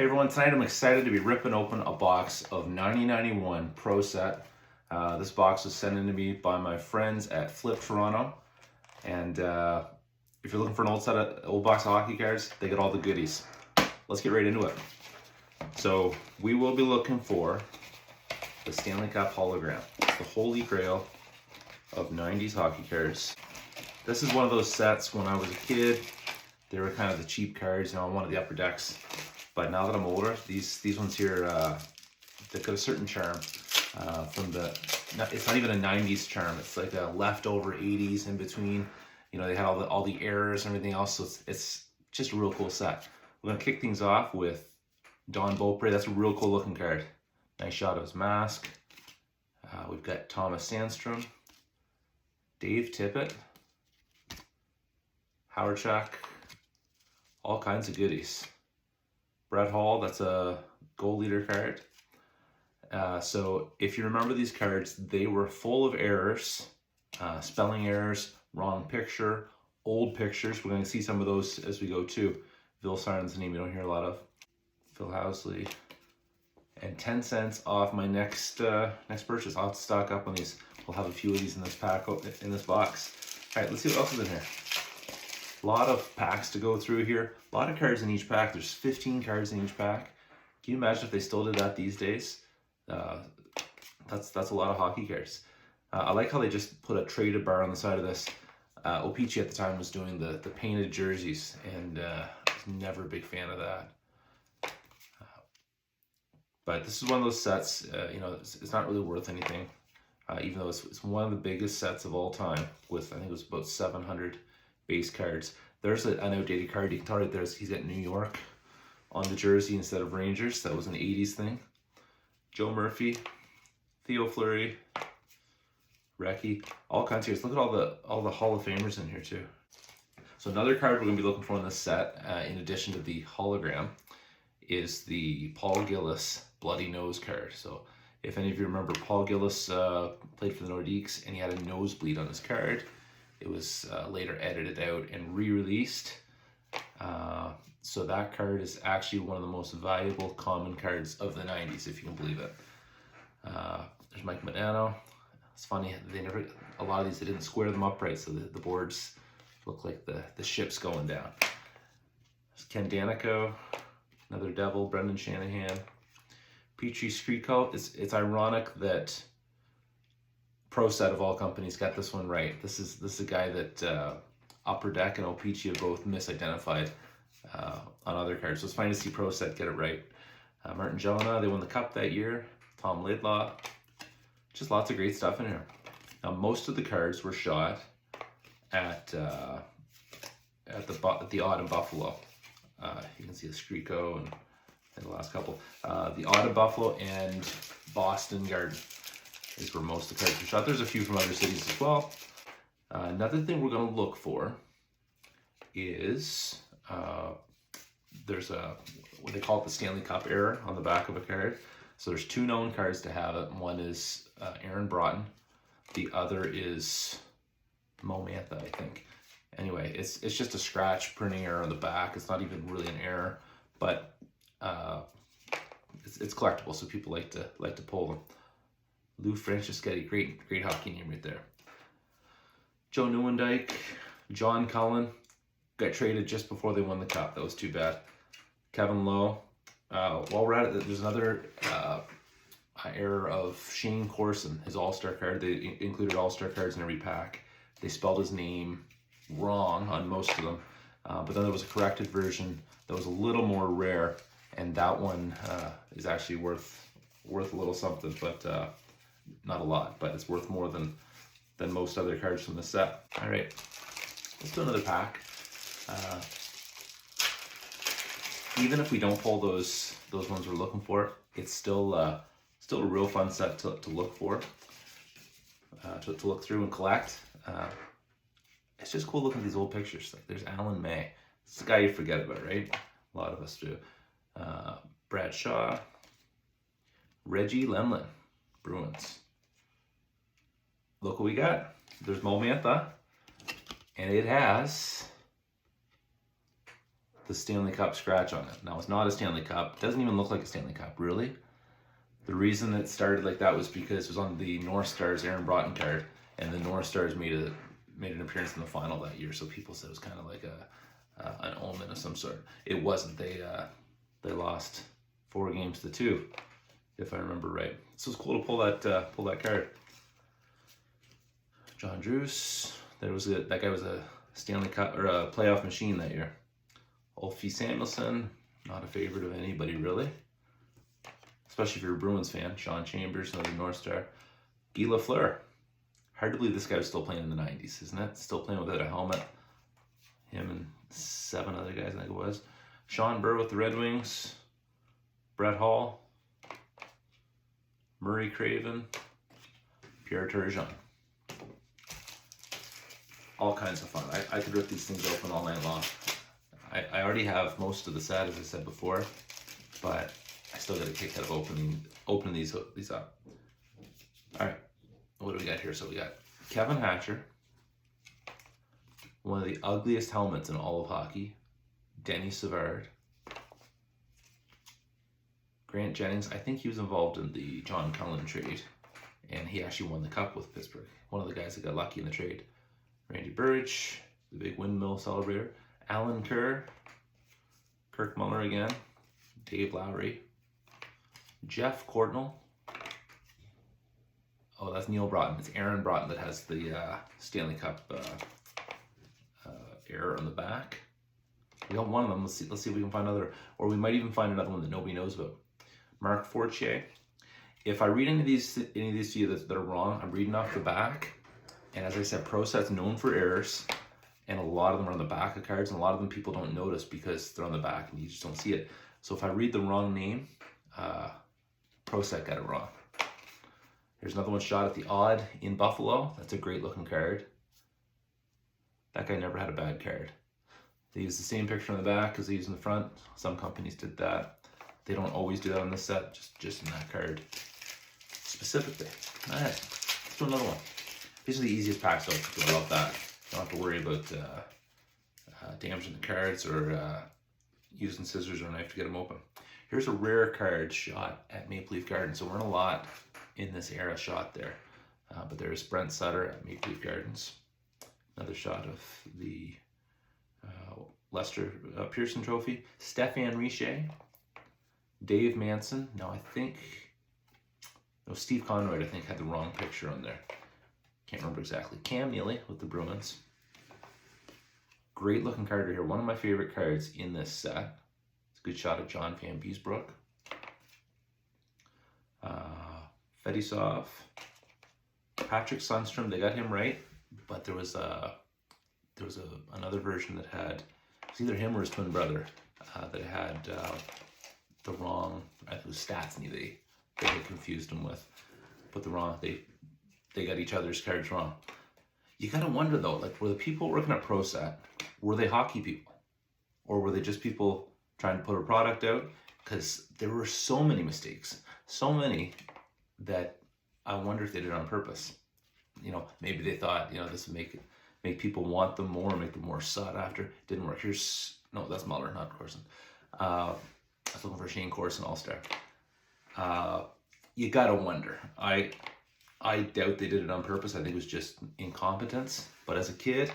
Hey everyone, tonight I'm excited to be ripping open a box of 9091 ProSet. This box was sent in to me by my friends at Flip Toronto. And if you're looking for an old box of hockey cards, they get all the goodies. Let's get right into it. So we will be looking for the Stanley Cup Hologram, the holy grail of 90s hockey cards. This is one of those sets when I was a kid. They were kind of the cheap cards, on one of the upper decks. But now that I'm older, these ones here, they've got a certain charm from it's not even a 90s charm. It's like a leftover 80s in between. They had all the errors and everything else, so it's just a real cool set. We're gonna kick things off with Don Beaupre. That's a real cool looking card. Nice shot of his mask. We've got Thomas Sandstrom, Dave Tippett, Howard Chuck, all kinds of goodies. Brett Hall, that's a goal leader card. So if you remember these cards, they were full of errors, spelling errors, wrong picture, old pictures. We're going to see some of those as we go too. Phil Sarn's a name you don't hear a lot of. Phil Housley. And 10 cents off my next purchase. I'll have to stock up on these. We'll have a few of these in this pack, in this box. All right, let's see what else is in here. A lot of packs to go through here. A lot of cards in each pack. There's 15 cards in each pack. Can you imagine if they still did that these days? That's a lot of hockey cards. I like how they just put a traded bar on the side of this. Opeachy at the time was doing the painted jerseys, and I was never a big fan of that. But this is one of those sets, it's not really worth anything, even though it's one of the biggest sets of all time with, I think it was about 700 base cards. There's an outdated card. You can tell right there he's got New York on the jersey instead of Rangers. That was an 80s thing. Joe Murphy, Theo Fleury, Recchi, all kinds of cards. Look at all the Hall of Famers in here too. So another card we're going to be looking for in this set, in addition to the hologram, is the Paul Gillis Bloody Nose card. So if any of you remember, Paul Gillis played for the Nordiques, and he had a nosebleed on his card. It was later edited out and re-released. So that card is actually one of the most valuable common cards of the 90s, if you can believe it. There's Mike Modano. It's funny, a lot of these, they didn't square them up right, so the boards look like the ship's going down. There's Ken Danico, another Devil, Brendan Shanahan. Petrie Skriko. It's ironic that ProSet of all companies got this one right. This is a guy that Upper Deck and Opeachy have both misidentified on other cards. So it's fine to see ProSet get it right. Martin Jonah, they won the Cup that year. Tom Laidlaw. Just lots of great stuff in here. Now most of the cards were shot at the Odd in Buffalo. You can see the Skriko and the last couple. The Odd in Buffalo and Boston Garden is where most of the cards were shot. There's a few from other cities as well. Another thing we're going to look for is there's what they call it, the Stanley Cup error on the back of a card. So there's two known cards to have it. One is Aaron Broughton. The other is Mo Mantha, I think. Anyway, it's just a scratch printing error on the back. It's not even really an error, but it's collectible, so people like to pull them. Lou Franceschetti, great hockey name right there. Joe Nieuwendyk, John Cullen, got traded just before they won the Cup. That was too bad. Kevin Lowe. While we're at it, there's another error of Shane Corson, his All-Star card. They included All-Star cards in every pack. They spelled his name wrong on most of them, but then there was a corrected version that was a little more rare, and that one is actually worth a little something, but not a lot, but it's worth more than most other cards from the set. All right, let's do another pack. Even if we don't pull those ones we're looking for, it's still a real fun set to look for, to look through and collect. It's just cool looking at these old pictures. Like there's Alan May. It's a guy you forget about, right? A lot of us do. Brad Shaw, Reggie Lemlin, Bruins. Look what we got. There's Mo Mantha, and it has the Stanley Cup scratch on it. Now it's not a Stanley Cup. It doesn't even look like a Stanley Cup, really. The reason it started like that was because it was on the North Stars Aaron Broughton card, and the North Stars made an appearance in the final that year. So people said it was kind of like an omen of some sort. It wasn't. They lost 4-2, if I remember right. So it's cool to pull that card. John Druce. That guy was a Stanley Cup or a playoff machine that year. Ulfie Samuelsson, not a favorite of anybody really, especially if you're a Bruins fan. Sean Chambers, another North Star. Guy Lafleur. Hard to believe this guy was still playing in the 90s, isn't it? Still playing without a helmet. Him and 7 other guys, I think it was. Sean Burr with the Red Wings. Brett Hall. Murray Craven. Pierre Turgeon. All kinds of fun. I could rip these things open all night long. I already have most of the set, as I said before, but I still get a kick out of opening these up. All right, what do we got here? So we got Kevin Hatcher, one of the ugliest helmets in all of hockey. Denny Savard. Grant Jennings, I think he was involved in the John Cullen trade, and he actually won the cup with Pittsburgh. One of the guys that got lucky in the trade. Randy Burridge, the big windmill celebrator. Alan Kerr, Kirk Muller again, Dave Lowry, Jeff Courtnall. Oh, that's Neil Broughton. It's Aaron Broughton that has the Stanley Cup error on the back. We got one of them. Let's see if we can find another, or we might even find another one that nobody knows about. Mark Fortier. If I read any of these to you that are wrong, I'm reading off the back. And as I said, ProSet's known for errors, and a lot of them are on the back of cards, and a lot of them people don't notice because they're on the back and you just don't see it. So if I read the wrong name, ProSet got it wrong. Here's another one shot at the odd in Buffalo. That's a great looking card. That guy never had a bad card. They use the same picture on the back as they use in the front. Some companies did that. They don't always do that on this set, just in that card specifically. All right, let's do another one. These are the easiest packs to open, so I love that. Don't have to worry about damaging the cards or using scissors or a knife to get them open. Here's a rare card shot at Maple Leaf Gardens. So we're in a lot in this era shot there. But there's Brent Sutter at Maple Leaf Gardens. Another shot of the Lester Pearson Trophy. Stéphane Richer. Dave Manson. Now Steve Conroy, I think, had the wrong picture on there. Can't remember exactly. Cam Neely with the Bruins. Great looking card right here. One of my favorite cards in this set. It's a good shot of John Van Beesbrook. Fedisov. Patrick Sundstrom. They got him right, but there was another version that had, it's either him or his twin brother that had the wrong, I think it was Stastny they had confused him with, but they got each other's cards wrong. You gotta wonder though, like, were the people working at ProSet, were they hockey people? Or were they just people trying to put a product out? Because there were so many mistakes, so many that I wonder if they did it on purpose. Maybe they thought, this would make people want them more, make them more sought after. Didn't work. No, that's Muller, not Corson. I was looking for Shane Corson All-Star. You gotta wonder. I doubt they did it on purpose. I think it was just incompetence. But as a kid,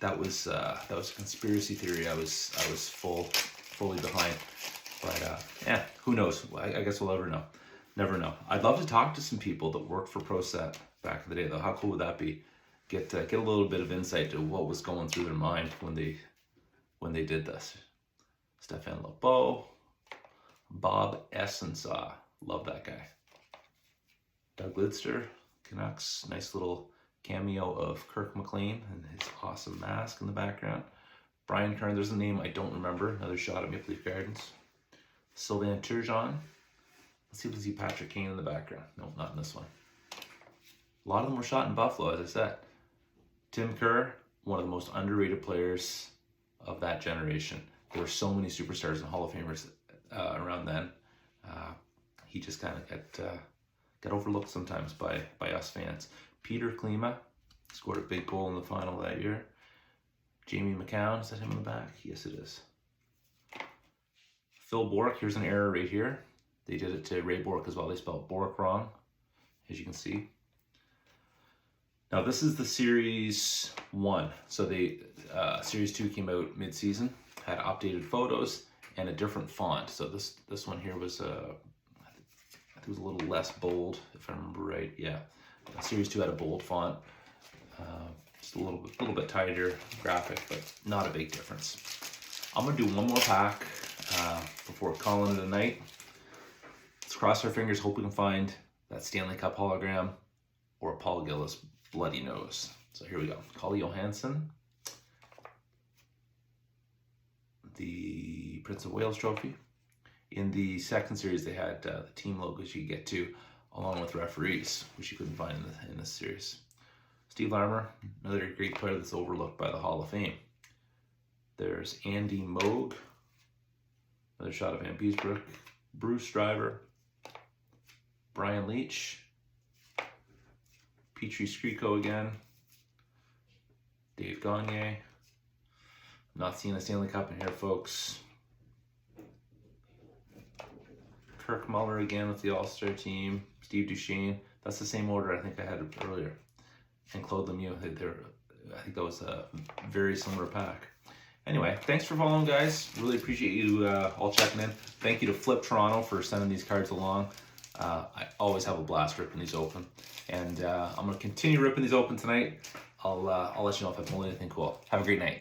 that was a conspiracy theory I was fully behind. But who knows? I guess we'll never know. I'd love to talk to some people that worked for ProSet back in the day, though. How cool would that be? Get a little bit of insight to what was going through their mind when they did this. Stéphane Lebeau, Bob Essensaw, love that guy. Doug Lidster, Canucks, nice little cameo of Kirk McLean and his awesome mask in the background. Brian Kern, there's a name I don't remember, another shot at Maple Leaf Gardens. Sylvain Turgeon. Let's see if we see Patrick Kane in the background. No, not in this one. A lot of them were shot in Buffalo, as I said. Tim Kerr, one of the most underrated players of that generation. There were so many superstars and Hall of Famers around then. He just kind of got overlooked sometimes by us fans. Peter Klima scored a big goal in the final that year. Jamie McCown, is that him in the back? Yes, it is. Phil Bork, here's an error right here. They did it to Ray Bork as well. They spelled Bork wrong, as you can see. Now this is the Series 1. So they Series 2 came out mid-season, had updated photos and a different font. So this one here was I think it was a little less bold, if I remember right. Yeah, Series 2 had a bold font, just a little bit tighter graphic, but not a big difference. I'm gonna do one more pack before calling it a night. Let's cross our fingers, hope we can find that Stanley Cup hologram or Paul Gillis bloody nose. So here we go. Collie Johansson, the Prince of Wales trophy. In the second series, they had the team logos you could get to, along with referees, which you couldn't find in this series. Steve Larmer, another great player that's overlooked by the Hall of Fame. There's Andy Moog, another shot of Van Peesbrook. Bruce Driver, Brian Leach, Petrie Skriko again, Dave Gagne. Not seeing a Stanley Cup in here, folks. Kirk Muller again with the All-Star team. Steve Duchesne. That's the same order I think I had earlier. And Claude Lemieux. I think that was a very similar pack. Anyway, thanks for following, guys. Really appreciate you all checking in. Thank you to Flip Toronto for sending these cards along. I always have a blast ripping these open. And I'm going to continue ripping these open tonight. I'll let you know if I pull anything cool. Have a great night.